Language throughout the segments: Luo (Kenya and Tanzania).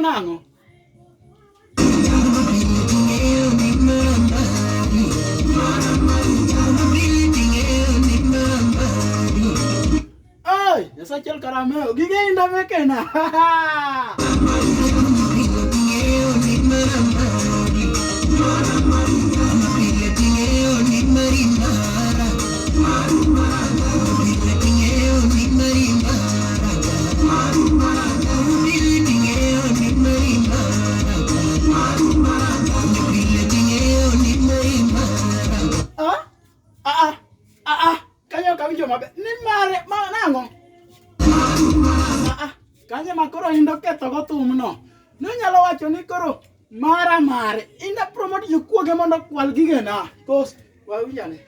Nango. Ay, esa chel caramelo. Gige inda mekena. Kanyo kawinjo maber. Ni mare nango. Kanyo makoro indo ketho go thumno. Nyalo wacho ni koro mare. Inda promote jokuoge mondo kwal gigena. Kos wawinjane.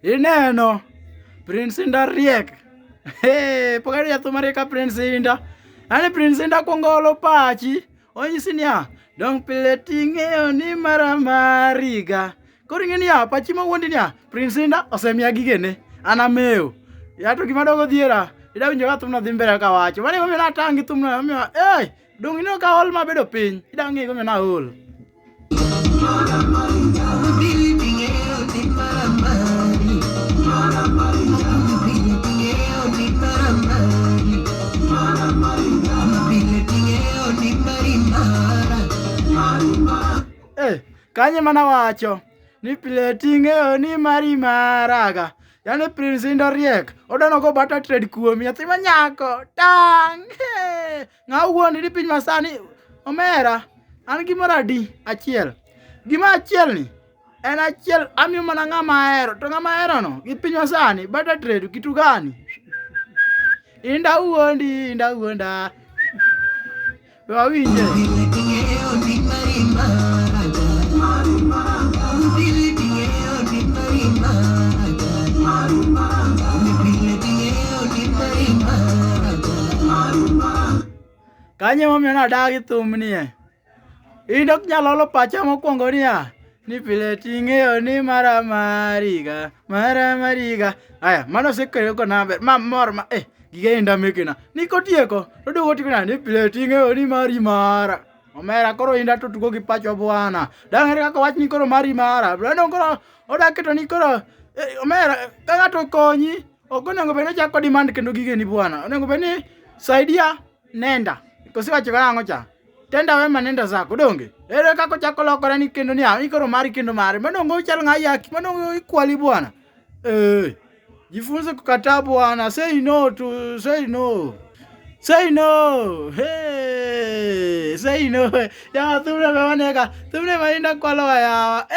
Ineno. Prince Inda riek. Pokari ya tumare ka Prince Inda. Ane Prince Inda kongolo pachi. Onyisi niya. Dong pile ting'eyo ni maramariga. Koro ing'e niya pachi mawuondi niya. Prince Inda osemiya gigene. Anameyo. Yato gima dogo dhiera. Ida winjo ka thumno dhi mbele kawacho. Mane momiyo natangi thumno. Dong ino ka hol mabedo piny. Ida ng'e gomiyo na hol. Kanye mana wacho ni pile ting'eyo ni maraga. Yani Prince Inda riek. Odano go bata trade kuomi. Nyathi manyako. Tang. Ng'awuondi ni piny masani. Omera. An gimoro adi. Achiel. Gima achiel ni. En achiel. Amiyo mana ng'ama ahero. To ng'ama ahero no. Gi piny masani. Bata trade. Kitu gani? Inda uonda. Wawinje. Kanye momiyo nadagi thumnie. Inda ok nyalo olo pacha mokwongo niya. Ni pile ting'eyo ni maramariga. Aya, mano sekere ko naber. Mor ma gige Inda mekena. Niko tieko. Todugo tikona ni pile ting'eyo ni mara. Omera koro Inda to tugo gi pacho bwana. Dang'ere kaka wach ni koro mara. Blano koro odaketo ni koro omera ka ng'ato konyi. Ok onego bed ni chako demand kendo gige ni bwana. Onego bed ni saidia nenda. Kosiwacho karang'o cha. Tenda wema nenda zako donge. Ere kako chako lokore ni kendo ni koro mari kendo mare. Manongo chal ng'ayaki. Manongo ikwali bwana. Jifunze kukataa bwana. Say no. Say no. Ya thumne mawaneka. Thumne mainda kwalo yawa.